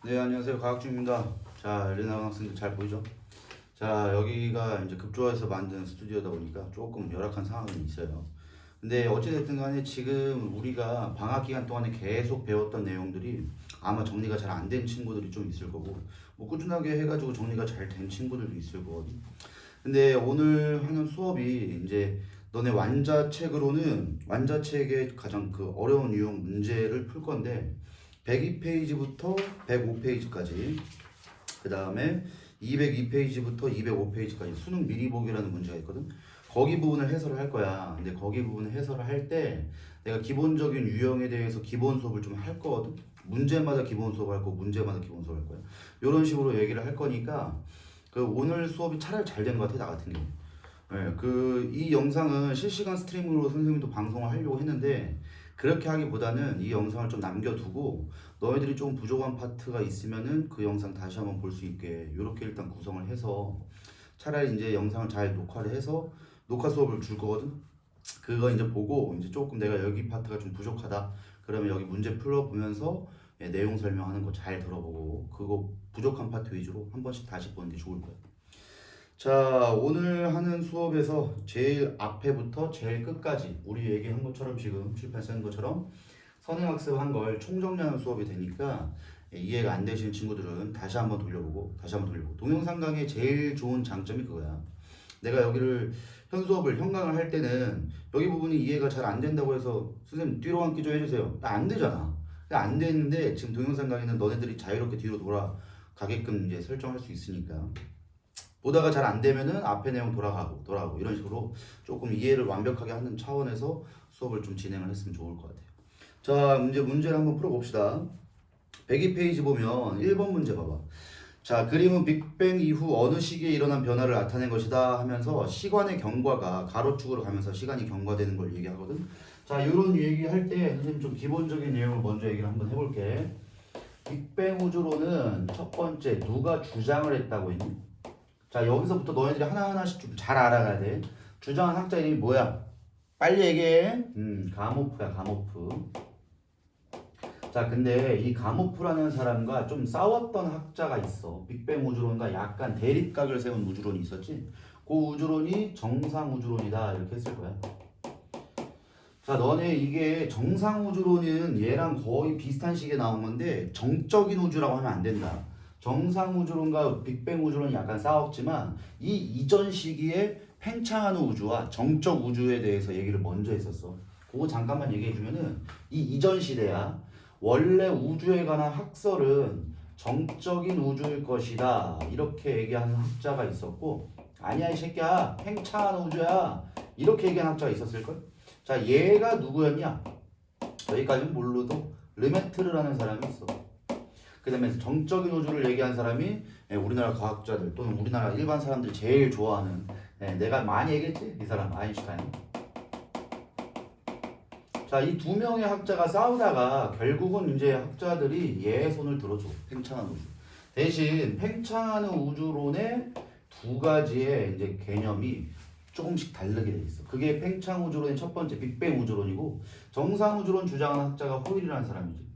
네, 안녕하세요. 과학중입니다. 자, 엘리나 학생들 잘 보이죠? 자, 여기가 이제 급조해서 만든 스튜디오다 보니까 조금 열악한 상황이 있어요. 근데 어찌됐든 간에 지금 우리가 방학 기간 동안에 계속 배웠던 내용들이 아마 정리가 잘 안 된 친구들이 좀 있을 거고, 뭐 꾸준하게 해가지고 정리가 잘 된 친구들도 있을 거거든. 근데 오늘 하는 수업이 이제 너네 완자책으로는 완자책의 가장 그 어려운 유형 문제를 풀 건데 102페이지부터 105페이지까지 그 다음에 202페이지부터 205페이지까지 수능 미리 보기라는 문제가 있거든. 거기 부분을 해설을 할 거야. 근데 거기 부분을 해설을 할 때 내가 기본적인 유형에 대해서 기본 수업을 좀 할 거거든. 문제마다 기본 수업 할 거고 문제마다 기본 수업 할 거야. 이런 식으로 얘기를 할 거니까 그 오늘 수업이 차라리 잘 된 것 같아, 나 같은 경우. 네, 이 영상은 실시간 스트리밍으로 선생님도 방송을 하려고 했는데 그렇게 하기보다는 이 영상을 좀 남겨두고 너희들이 좀 부족한 파트가 있으면은 그 영상 다시 한번 볼 수 있게 이렇게 일단 구성을 해서 차라리 이제 영상을 잘 녹화를 해서 녹화 수업을 줄 거거든. 그거 이제 보고 이제 조금 내가 여기 파트가 좀 부족하다 그러면 여기 문제 풀어보면서 내용 설명하는 거 잘 들어보고 그거 부족한 파트 위주로 한 번씩 다시 보는 게 좋을 거야. 자, 오늘 하는 수업에서 제일 앞에부터 제일 끝까지 우리 얘기한 것처럼 지금 칠판 쓴 것처럼 선행학습한 걸 총정리하는 수업이 되니까 이해가 안 되시는 친구들은 다시 한번 돌려보고 동영상 강의의 제일 좋은 장점이 그거야. 내가 여기를 현 수업을 현강을 할 때는 여기 부분이 이해가 잘 안 된다고 해서 선생님 뒤로 앉기 좀 해주세요. 안 되잖아. 안 되는데 지금 동영상 강의는 너네들이 자유롭게 뒤로 돌아가게끔 이제 설정할 수 있으니까 보다가 잘 안 되면은 앞에 내용 돌아가고 이런 식으로 조금 이해를 완벽하게 하는 차원에서 수업을 좀 진행을 했으면 좋을 것 같아요. 자, 문제를 한번 풀어봅시다. 102페이지 보면 1번 문제 봐봐. 자, 그림은 빅뱅 이후 어느 시기에 일어난 변화를 나타낸 것이다 하면서 시간의 경과가 가로축으로 가면서 시간이 경과되는 걸 얘기하거든. 자, 이런 얘기할 때 선생님 좀 기본적인 내용을 먼저 얘기를 한번 해볼게. 빅뱅 우주론은 첫 번째 누가 주장을 했다고 했니? 자, 여기서부터 너희들이 하나하나씩 좀 잘 알아가야 돼. 주장한 학자 이름이 뭐야? 빨리 얘기해. 가모프야, 가모프. 자, 근데 이 가모프라는 사람과 좀 싸웠던 학자가 있어. 빅뱅 우주론과 약간 대립각을 세운 우주론이 있었지. 그 우주론이 정상 우주론이다 이렇게 했을 거야. 자, 너네 이게 정상 우주론은 얘랑 거의 비슷한 시기에 나온 건데 정적인 우주라고 하면 안 된다. 정상 우주론과 빅뱅 우주론이 약간 싸웠지만 이 이전 시기에 팽창하는 우주와 정적 우주에 대해서 얘기를 먼저 했었어. 그거 잠깐만 얘기해 주면은 이 이전 시대야. 원래 우주에 관한 학설은 정적인 우주일 것이다. 이렇게 얘기하는 학자가 있었고 아니야 이 새끼야 팽창하는 우주야. 이렇게 얘기하는 학자가 있었을걸? 자, 얘가 누구였냐? 여기까지는 몰라도 르메트르라는 사람이 있어. 그 다음에 정적인 우주를 얘기한 사람이 우리나라 과학자들 또는 우리나라 일반 사람들이 제일 좋아하는 내가 많이 얘기했지? 이 사람 아인슈타인. 자, 이 두 명의 학자가 싸우다가 결국은 이제 학자들이 얘 손을 들어줘. 팽창하는 우주. 대신 팽창하는 우주론의 두 가지의 이제 개념이 조금씩 다르게 돼 있어. 그게 팽창 우주론의 첫 번째 빅뱅 우주론이고 정상 우주론 주장하는 학자가 호일이라는 사람이지.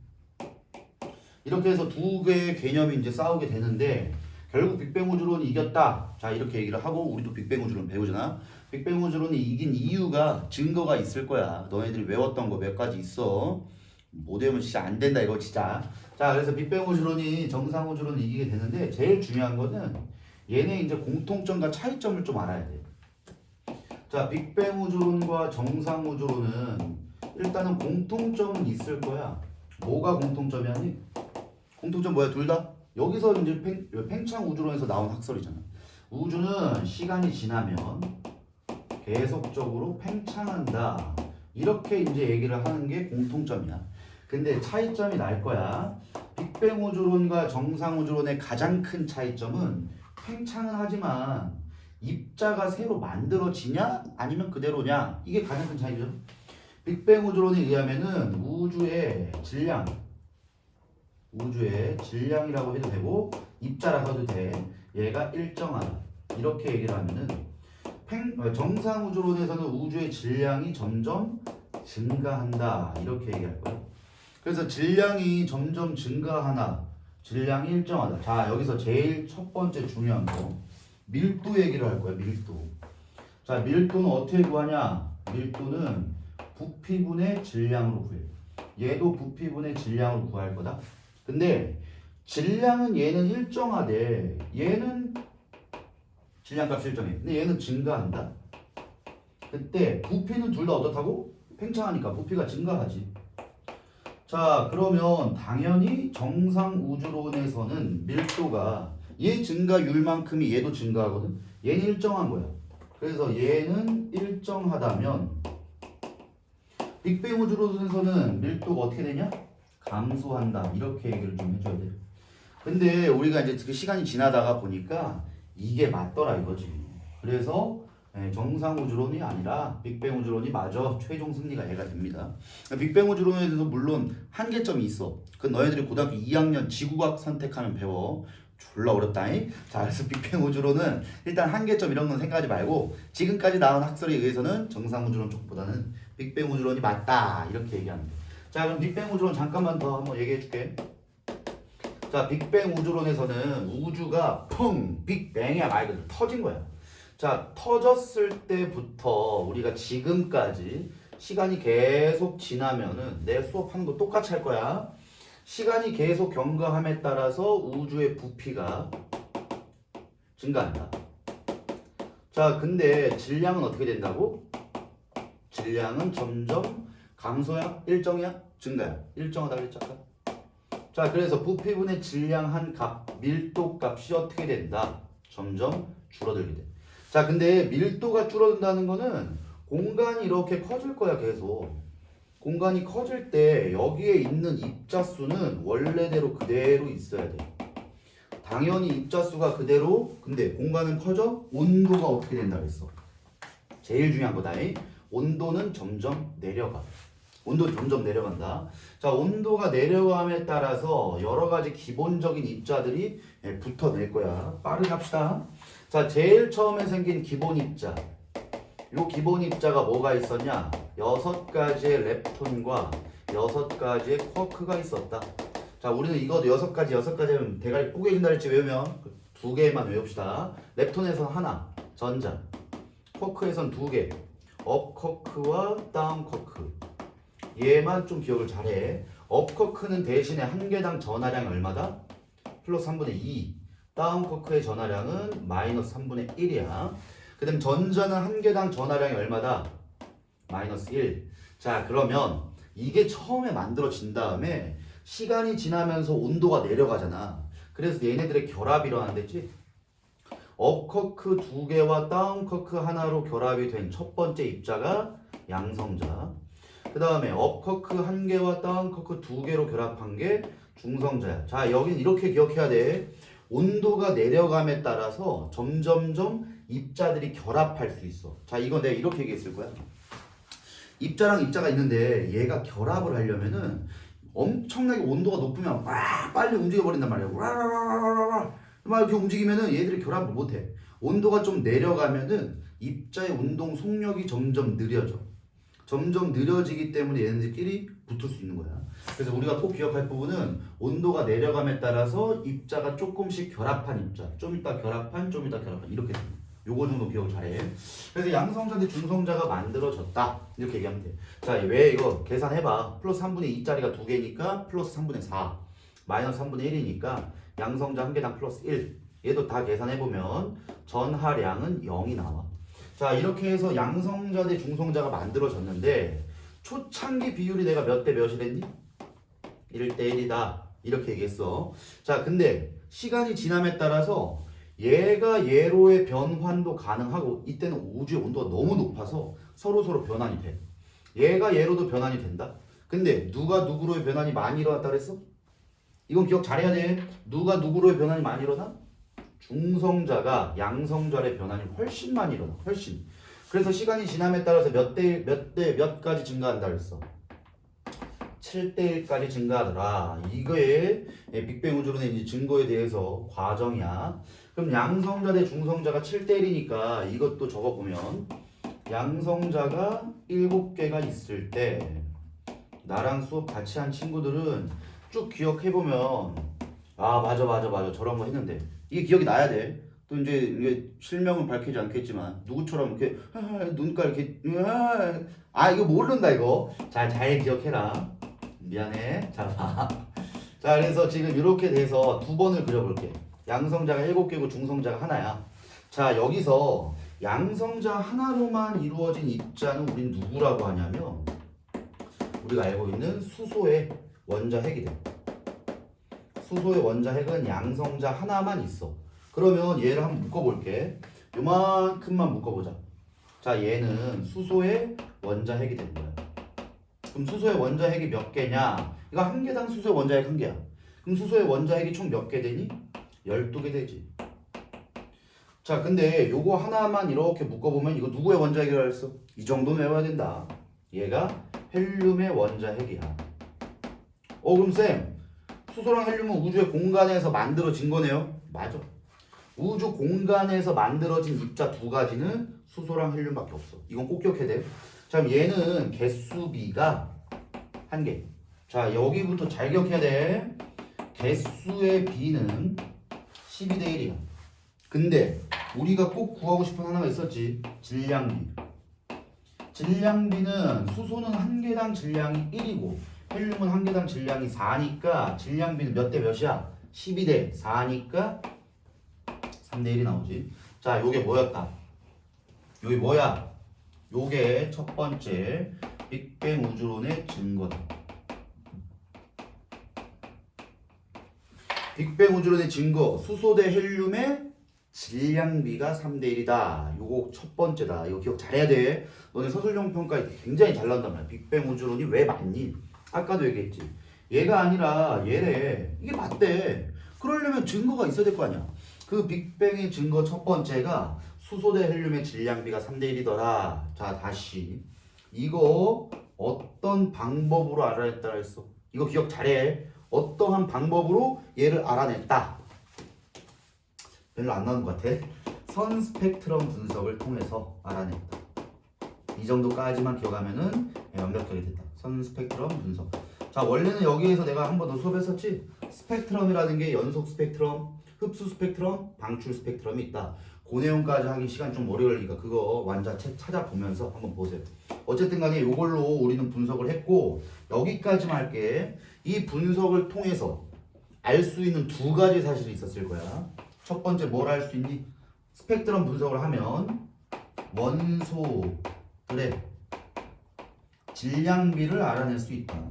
이렇게 해서 두 개의 개념이 이제 싸우게 되는데 결국 빅뱅 우주론이 이겼다. 자, 이렇게 얘기를 하고 우리도 빅뱅 우주론 배우잖아. 빅뱅 우주론이 이긴 이유가 증거가 있을 거야. 너희들이 외웠던 거 몇 가지 있어. 못 외우면 진짜 안 된다 이거 진짜. 자, 그래서 빅뱅 우주론이 정상 우주론을 이기게 되는데 제일 중요한 거는 얘네 이제 공통점과 차이점을 좀 알아야 돼. 자, 빅뱅 우주론과 정상 우주론은 일단은 공통점은 있을 거야. 뭐가 공통점이야니? 공통점 뭐야? 둘 다? 여기서 이제 팽창 우주론에서 나온 학설이잖아. 우주는 시간이 지나면 계속적으로 팽창한다. 이렇게 이제 얘기를 하는 게 공통점이야. 근데 차이점이 날 거야. 빅뱅 우주론과 정상 우주론의 가장 큰 차이점은 팽창은 하지만 입자가 새로 만들어지냐 아니면 그대로냐 이게 가장 큰 차이죠. 빅뱅 우주론에 의하면은 우주의 질량이라고 해도 되고 입자라고 해도 돼. 얘가 일정하다. 이렇게 얘기를 하면은 정상 우주론에서는 우주의 질량이 점점 증가한다. 이렇게 얘기할 거야. 그래서 질량이 점점 증가하나 질량이 일정하다. 자, 여기서 제일 첫 번째 중요한 거 밀도 얘기를 할 거야. 밀도. 자, 밀도는 어떻게 구하냐? 밀도는 부피분의 질량으로 구해. 얘도 부피분의 질량으로 구할 거다. 근데 질량은 얘는 일정하대. 얘는 질량값이 일정해. 근데 얘는 증가한다. 그때 부피는 둘 다 어떻다고? 팽창하니까 부피가 증가하지. 자, 그러면 당연히 정상 우주론에서는 밀도가 얘 증가율만큼이 얘도 증가하거든. 얘는 일정한 거야. 그래서 얘는 일정하다면 빅뱅 우주론에서는 밀도가 어떻게 되냐? 감소한다. 이렇게 얘기를 좀 해줘야 돼. 근데 우리가 이제 그 시간이 지나다가 보니까 이게 맞더라 이거지. 그래서 정상 우주론이 아니라 빅뱅 우주론이 마저 최종 승리가 얘가 됩니다. 빅뱅 우주론에 대해서 물론 한계점이 있어. 그 너희들이 고등학교 2학년 지구과학 선택하면 배워. 졸라 어렵다잉. 자, 그래서 빅뱅 우주론은 일단 한계점 이런 건 생각하지 말고 지금까지 나온 학설에 의해서는 정상 우주론 쪽보다는 빅뱅 우주론이 맞다 이렇게 얘기하면 돼. 자, 그럼 빅뱅 우주론 잠깐만 더 한번 얘기해 줄게. 자, 빅뱅 우주론에서는 우주가 펑 빅뱅이야 말 그대로 터진 거야. 자, 터졌을 때부터 우리가 지금까지 시간이 계속 지나면은 내 수업하는 거 똑같이 할 거야. 시간이 계속 경과함에 따라서 우주의 부피가 증가한다. 자, 근데 질량은 어떻게 된다고? 질량은 점점 감소야? 일정이야? 증가야? 일정하다 그랬잖아. 자, 그래서 부피분의 질량 한 값, 밀도 값이 어떻게 된다? 점점 줄어들게 돼. 자, 근데 밀도가 줄어든다는 거는 공간이 이렇게 커질 거야, 계속. 공간이 커질 때 여기에 있는 입자수는 원래대로 그대로 있어야 돼. 당연히 입자수가 그대로, 근데 공간은 커져? 온도가 어떻게 된다 그랬어? 제일 중요한 거다. 온도는 점점 내려가. 온도는 점점 내려간다. 자, 온도가 내려감에 따라서 여러 가지 기본적인 입자들이 붙어낼 거야. 빠르게 합시다. 자, 제일 처음에 생긴 기본 입자. 요 기본 입자가 뭐가 있었냐? 6가지의 렙톤과 6가지의 쿼크가 있었다. 자, 우리는 이거 6가지 하면 대가리 뽀개진다 했지. 외우면 2개만 외웁시다. 렙톤에서 하나, 전자. 쿼크에선 2개, 업 쿼크와 다운 쿼크. 얘만 좀 기억을 잘해. 업 쿼크는 대신에 한 개당 전하량이 얼마다? 플러스 3분의 2. 다운 쿼크의 전하량은 마이너스 3분의 1이야. 그 다음 전자는 한 개당 전하량이 얼마다? 마이너스 1. 자, 그러면 이게 처음에 만들어진 다음에 시간이 지나면서 온도가 내려가잖아. 그래서 얘네들의 결합이 일어난댔지. 업커크 2개와 다운커크 하나로 결합이 된 첫 번째 입자가 양성자. 그 다음에 업커크 1개와 다운커크 2개로 결합한 게 중성자야. 자, 여긴 이렇게 기억해야 돼. 온도가 내려감에 따라서 점점점 입자들이 결합할 수 있어. 자, 이건 내가 이렇게 얘기했을 거야. 입자랑 입자가 있는데 얘가 결합을 하려면은 엄청나게 온도가 높으면 막 빨리 움직여버린단 말이야. 막 이렇게 움직이면은 얘들이 결합을 못해. 온도가 좀 내려가면은 입자의 운동 속력이 점점 느려져. 점점 느려지기 때문에 얘네들끼리 붙을 수 있는 거야. 그래서 우리가 꼭 기억할 부분은 온도가 내려감에 따라서 입자가 조금씩 결합한 입자, 좀 이따 결합한, 좀 이따 결합한 이렇게 됩니다. 요거 정도 기억을 잘해. 그래서 양성자 대 중성자가 만들어졌다 이렇게 얘기하면 돼. 자, 왜 이거 계산해봐. 플러스 3분의 2짜리가 2개니까 플러스 3분의 4 마이너스 3분의 1이니까 양성자 한 개당 플러스 1. 얘도 다 계산해보면 전하량은 0이 나와. 자, 이렇게 해서 양성자 대 중성자가 만들어졌는데 초창기 비율이 내가 몇 대 몇이랬니? 1대 1이다 이렇게 얘기했어. 자, 근데 시간이 지남에 따라서 얘가 얘로의 변환도 가능하고 이때는 우주의 온도가 너무 높아서 서로 변환이 돼. 얘가 얘로도 변환이 된다. 근데 누가 누구로의 변환이 많이 일어났다 그랬어? 이건 기억 잘해야 돼. 누가 누구로의 변환이 많이 일어나? 중성자가 양성자의 변환이 훨씬 많이 일어나. 훨씬. 그래서 시간이 지남에 따라서 몇 가지 증가한다 그랬어. 7대 1까지 증가하더라. 이거의 빅뱅 우주론의 이제 증거에 대해서 과정이야. 그럼 양성자 대 중성자가 7대 1이니까 이것도 적어보면 양성자가 7개가 있을 때 나랑 수업 같이 한 친구들은 쭉 기억해보면 아, 맞아. 저런 거 했는데. 이게 기억이 나야 돼. 또 이제 실명은 밝히지 않겠지만 누구처럼 이렇게 눈가 이렇게 이거 모른다 이거. 잘 기억해라. 미안해. 자, 봐. 자, 그래서 지금 이렇게 돼서 두 번을 그려볼게. 양성자가 7개고 중성자가 하나야. 자, 여기서 양성자 하나로만 이루어진 입자는 우린 누구라고 하냐면 우리가 알고 있는 수소의 원자핵이 돼. 수소의 원자핵은 양성자 하나만 있어. 그러면 얘를 한번 묶어볼게. 요만큼만 묶어보자. 자, 얘는 수소의 원자핵이 된 거야. 그럼 수소의 원자핵이 몇 개냐? 이거 한 개당 수소의 원자핵 한 개야. 그럼 수소의 원자핵이 총 몇 개 되니? 12개 되지. 자, 근데 요거 하나만 이렇게 묶어보면 이거 누구의 원자핵이라고 했어? 이 정도는 외워야 된다. 얘가 헬륨의 원자핵이야. 그럼 쌤, 수소랑 헬륨은 우주의 공간에서 만들어진 거네요? 맞아. 우주 공간에서 만들어진 입자 두 가지는 수소랑 헬륨밖에 없어. 이건 꼭 기억해야 돼. 자, 그럼 얘는 개수비가 한 개. 자, 여기부터 잘 기억해야 돼. 개수의 비는 12대 1이야. 근데 우리가 꼭 구하고 싶은 하나가 있었지. 질량비. 질량비는 수소는 한 개당 질량이 1이고 헬륨은 한 개당 질량이 4니까 질량비는 몇 대 몇이야? 12대 4니까 3대 1이 나오지. 자, 요게 뭐였다? 요게 뭐야? 요게 첫 번째 빅뱅 우주론의 증거다. 빅뱅 우주론의 증거, 수소 대 헬륨의 질량비가 3대 1이다. 요거 첫 번째다. 이거 기억 잘해야 돼. 너네 서술형 평가에 굉장히 잘 나온단 말이야. 빅뱅 우주론이 왜 맞니? 아까도 얘기했지. 얘가 아니라 얘래. 이게 맞대. 그러려면 증거가 있어야 될 거 아니야. 그 빅뱅의 증거 첫 번째가 수소 대 헬륨의 질량비가 3대 1이더라. 자, 다시. 이거 어떤 방법으로 알아냈다 했어? 이거 기억 잘해. 어떠한 방법으로 얘를 알아냈다. 별로 안 나오는 것 같아. 선 스펙트럼 분석을 통해서 알아냈다. 이 정도까지만 기억하면은 완벽하게 됐다. 선 스펙트럼 분석. 자, 원래는 여기에서 내가 한 번 더 수업했었지. 스펙트럼이라는 게 연속 스펙트럼, 흡수 스펙트럼, 방출 스펙트럼이 있다. 그 내용까지 하기 시간 좀 오래 걸리니까 그거 완자 책 찾아보면서 한번 보세요. 어쨌든 간에 이걸로 우리는 분석을 했고 여기까지만 할게. 이 분석을 통해서 알 수 있는 두 가지 사실이 있었을 거야. 첫 번째 뭘 알 수 있니? 스펙트럼 분석을 하면 원소들의 질량비를 알아낼 수 있다.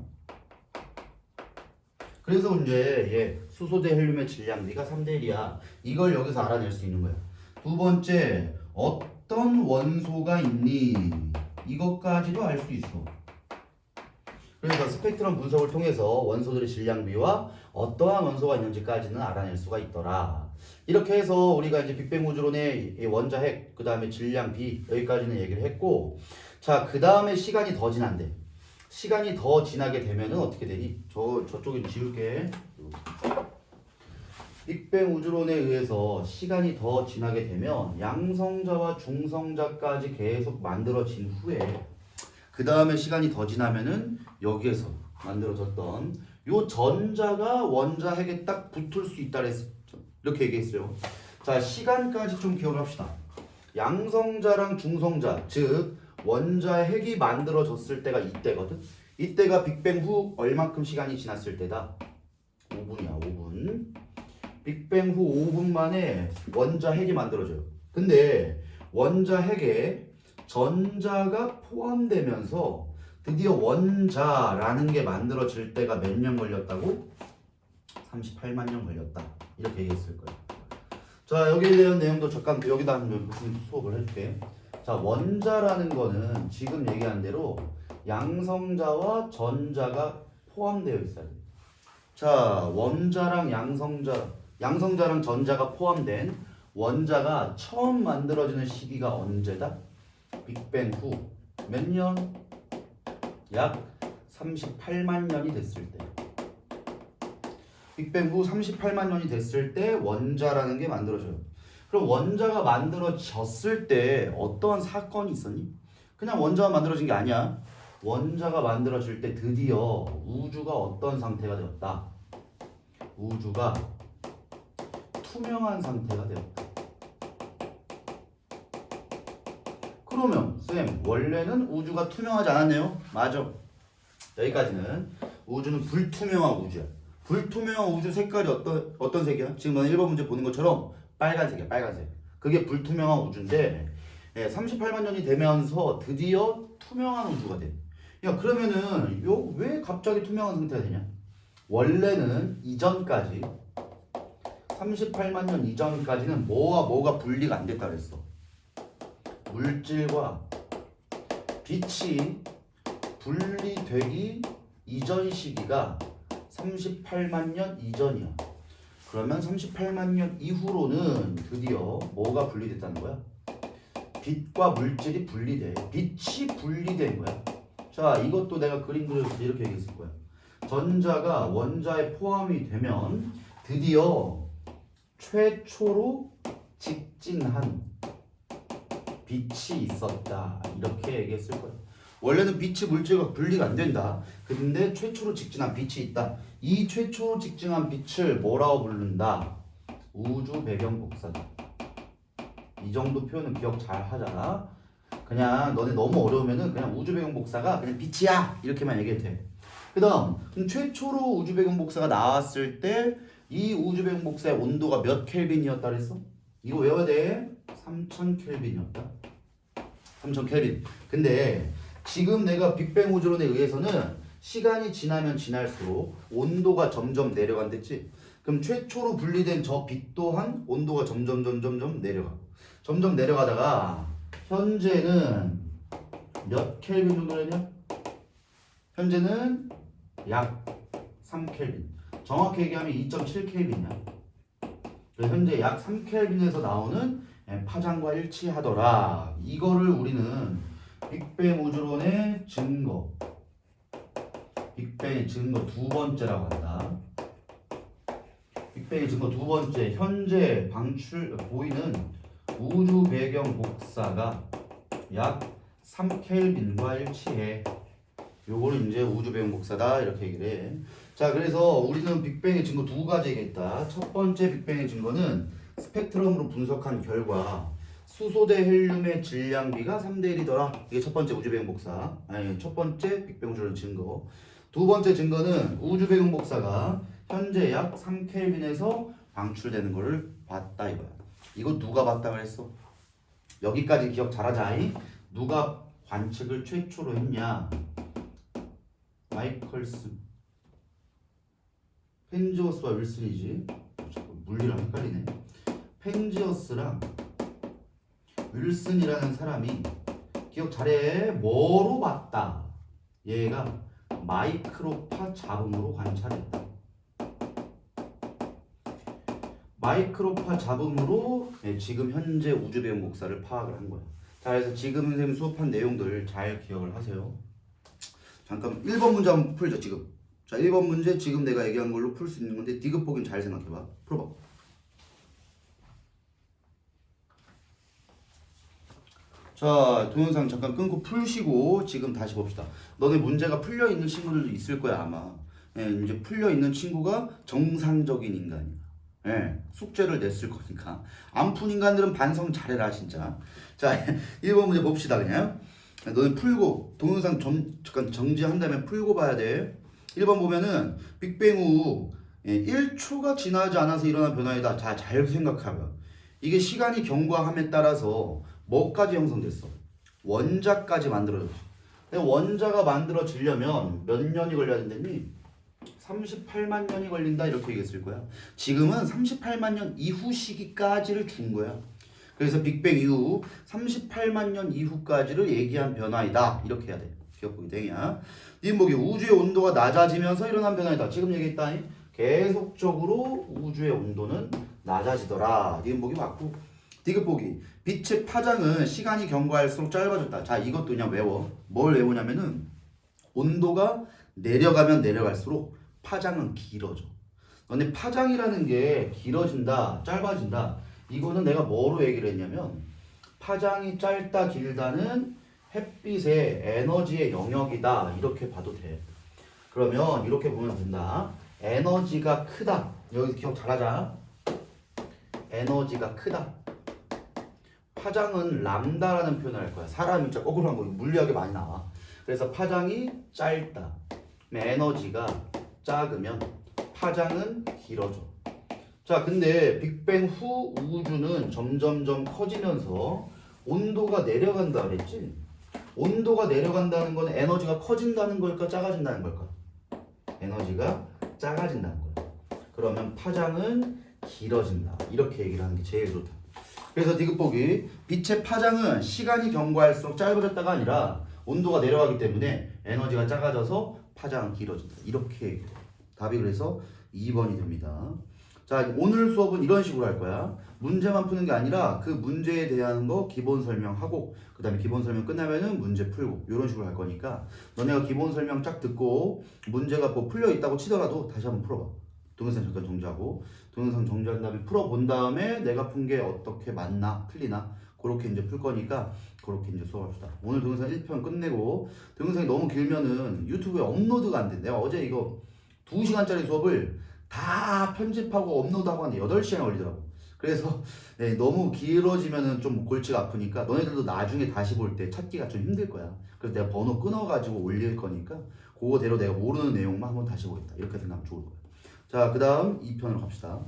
그래서 이제 수소 대 헬륨의 질량비가 3대 1이야. 이걸 여기서 알아낼 수 있는 거야. 두 번째, 어떤 원소가 있니? 이것까지도 알 수 있어. 그래서 스펙트럼 분석을 통해서 원소들의 질량비와 어떠한 원소가 있는지까지는 알아낼 수가 있더라. 이렇게 해서 우리가 이제 빅뱅 우주론의 원자핵, 그 다음에 질량비 여기까지는 얘기를 했고, 자, 그 다음에 시간이 더 지난대. 시간이 더 지나게 되면은 어떻게 되니? 저쪽에 지울게. 빅뱅 우주론에 의해서 시간이 더 지나게 되면 양성자와 중성자까지 계속 만들어진 후에 그 다음에 시간이 더 지나면은 여기에서 만들어졌던 요 전자가 원자핵에 딱 붙을 수 있다 그랬죠. 이렇게 얘기했어요. 자, 시간까지 좀 기억합시다. 양성자랑 중성자, 즉 원자핵이 만들어졌을 때가 이때거든. 이때가 빅뱅 후 얼마큼 시간이 지났을 때다? 5분이야, 5분. 빅뱅 후 5분 만에 원자핵이 만들어져요. 근데 원자핵에 전자가 포함되면서 드디어 원자라는 게 만들어질 때가 몇 년 걸렸다고? 38만 년 걸렸다. 이렇게 얘기했을 거예요. 자, 여기에 대한 내용도 잠깐 여기다 무슨 수업을 해줄게. 자, 원자라는 거는 지금 얘기한 대로 양성자와 전자가 포함되어 있어요. 자, 원자랑 양성자랑 전자가 포함된 원자가 처음 만들어지는 시기가 언제다? 빅뱅 후 몇 년? 약 38만 년이 됐을 때. 빅뱅 후 38만 년이 됐을 때 원자라는 게 만들어져요. 그럼 원자가 만들어졌을 때 어떠한 사건이 있었니? 그냥 원자가 만들어진 게 아니야. 원자가 만들어질 때 드디어 우주가 어떤 상태가 되었다? 우주가 투명한 상태가 되었다. 그러면 쌤 원래는 우주가 투명하지 않았네요. 맞아. 여기까지는 우주는 불투명한 우주야. 불투명한 우주 색깔이 어떤 색이야? 지금 너는 1번 문제 보는 것처럼 빨간색이야. 빨간색. 그게 불투명한 우주인데 38만 년이 되면서 드디어 투명한 우주가 돼. 야 그러면은 왜 갑자기 투명한 상태가 되냐? 원래는 이전까지 38만 년 이전까지는 뭐와 뭐가 분리가 안 됐다 그랬어. 물질과 빛이 분리되기 이전 시기가 38만 년 이전이야. 그러면 38만 년 이후로는 드디어 뭐가 분리됐다는 거야? 빛과 물질이 분리돼. 빛이 분리된 거야. 자, 이것도 내가 그림 그려서 이렇게 얘기했을 거야. 전자가 원자에 포함이 되면 드디어 최초로 직진한 빛이 있었다. 이렇게 얘기했을 거야. 원래는 빛이 물질과 분리가 안 된다. 근데 최초로 직진한 빛이 있다. 이 최초로 직진한 빛을 뭐라고 부른다? 우주 배경 복사다. 이 정도 표현은 기억 잘 하잖아. 그냥 너네 너무 어려우면은 그냥 우주 배경 복사가 그냥 빛이야 이렇게만 얘기해도 돼. 그다음 최초로 우주 배경 복사가 나왔을 때 이 우주 배경 복사의 온도가 몇 켈빈이었다 그랬어? 이거 외워야 돼. 3000 켈빈이었다. 3000 켈빈. 근데 지금 내가 빅뱅 우주론에 의해서는 시간이 지나면 지날수록 온도가 점점 내려간댔지. 그럼 최초로 분리된 저 빛 또한 온도가 점점 내려가. 점점 내려가다가 현재는 몇 켈빈 정도 되냐? 현재는 약 3켈빈. 정확히 얘기하면 2.7 켈빈이야. 현재 약 3켈빈에서 나오는 파장과 일치하더라. 이거를 우리는 빅뱅 우주론의 증거, 빅뱅의 증거 두 번째라고 한다. 빅뱅의 증거 두 번째, 현재 보이는 우주 배경 복사가 약 3켈빈과 일치해. 요거는 이제 우주 배경 복사다 이렇게 얘기를 해. 자, 그래서 우리는 빅뱅의 증거 두 가지 얘기했다. 첫 번째 빅뱅의 증거는 스펙트럼으로 분석한 결과 수소대 헬륨의 질량비가 3대 1이더라. 이게 첫 번째 우주 배경 복사. 아니, 첫 번째 빅뱅 우주론 증거. 두 번째 증거는 우주 배경 복사가 현재 약 3켈빈에서 방출되는 것을 봤다 이거야. 이거 누가 봤다 그랬어? 여기까지 기억 잘하자. 누가 관측을 최초로 했냐? 마이컬슨, 펜지어스와 윌슨이지. 자꾸 물리랑 헷갈리네. 펜지어스랑 윌슨이라는 사람이 기억 잘해. 뭐로 봤다? 얘가 마이크로파 잡음으로 관찰했다. 마이크로파 잡음으로 지금 현재 우주 배경 복사를 파악을 한 거야. 자, 그래서 지금 선생님 수업한 내용들 잘 기억을 하세요. 잠깐 1번 문제 한번 풀죠. 지금. 자, 1번 문제 지금 내가 얘기한 걸로 풀 수 있는 건데 디귿 보긴 잘 생각해봐. 풀어봐. 자, 동영상 잠깐 끊고 풀시고 지금 다시 봅시다. 너네 문제가 풀려 있는 친구들도 있을 거야 아마. 이제 풀려 있는 친구가 정상적인 인간이야. 숙제를 냈을 거니까. 안 푼 인간들은 반성 잘해라 진짜. 자, 1번 문제 봅시다 그냥. 너네 풀고 동영상 잠깐 정지한 다음에 풀고 봐야 돼. 1번 보면은 빅뱅 후 1초가 지나지 않아서 일어난 변화이다. 자, 잘 생각하면 이게 시간이 경과함에 따라서 뭐까지 형성됐어? 원자까지 만들어졌어. 원자가 만들어지려면 몇 년이 걸려야 된다니? 38만 년이 걸린다 이렇게 얘기했을 거야. 지금은 38만 년 이후 시기까지를 준 거야. 그래서 빅뱅 이후 38만 년 이후까지를 얘기한 변화이다 이렇게 해야 돼. 기억보기 땡이야. 님 보기 우주의 온도가 낮아지면서 일어난 변화이다. 지금 얘기했다. 계속적으로 우주의 온도는 낮아지더라. 님 보기 맞고. 디귿 보기. 빛의 파장은 시간이 경과할수록 짧아졌다. 자, 이것도 그냥 외워. 뭘 외우냐면은 온도가 내려가면 내려갈수록 파장은 길어져. 너네 파장이라는 게 길어진다, 짧아진다. 이거는 내가 뭐로 얘기를 했냐면 파장이 짧다, 길다는 햇빛의 에너지의 영역이다. 이렇게 봐도 돼. 그러면 이렇게 보면 된다. 에너지가 크다. 여기 기억 잘하자. 에너지가 크다. 파장은 람다라는 표현을 할 거야. 사람 입자 거꾸로 한 거 물리학에 많이 나와. 그래서 파장이 짧다. 에너지가 작으면 파장은 길어져. 자, 근데 빅뱅 후 우주는 점점점 커지면서 온도가 내려간다 그랬지? 온도가 내려간다는 건 에너지가 커진다는 걸까 작아진다는 걸까? 에너지가 작아진다는 거야. 그러면 파장은 길어진다. 이렇게 얘기를 하는 게 제일 좋다. 그래서 디귿보기 빛의 파장은 시간이 경과할수록 짧아졌다가 아니라 온도가 내려가기 때문에 에너지가 작아져서 파장은 길어진다. 이렇게 얘기해. 답이 그래서 2번이 됩니다. 자, 오늘 수업은 이런 식으로 할 거야. 문제만 푸는 게 아니라 그 문제에 대한 거 기본 설명하고 그 다음에 기본 설명 끝나면은 문제 풀고 이런 식으로 할 거니까 너네가 기본 설명 쫙 듣고 문제가 뭐 풀려 있다고 치더라도 다시 한번 풀어봐. 동영상 잠깐 정지하고 동영상 정지한 다음에 풀어본 다음에 내가 푼 게 어떻게 맞나 틀리나 그렇게 이제 풀 거니까 그렇게 이제 수업합시다. 오늘 동영상 1편 끝내고 동영상이 너무 길면은 유튜브에 업로드가 안 돼. 내가 어제 이거 2시간짜리 수업을 다 편집하고 업로드하고 하는데 8시간 걸리더라고. 그래서 네, 너무 길어지면은 좀 골치가 아프니까 너네들도 나중에 다시 볼 때 찾기가 좀 힘들 거야. 그래서 내가 번호 끊어가지고 올릴 거니까 그거대로 내가 모르는 내용만 한번 다시 보겠다. 이렇게 생각하면 좋을 거야. 자, 그 다음 2편으로 갑시다.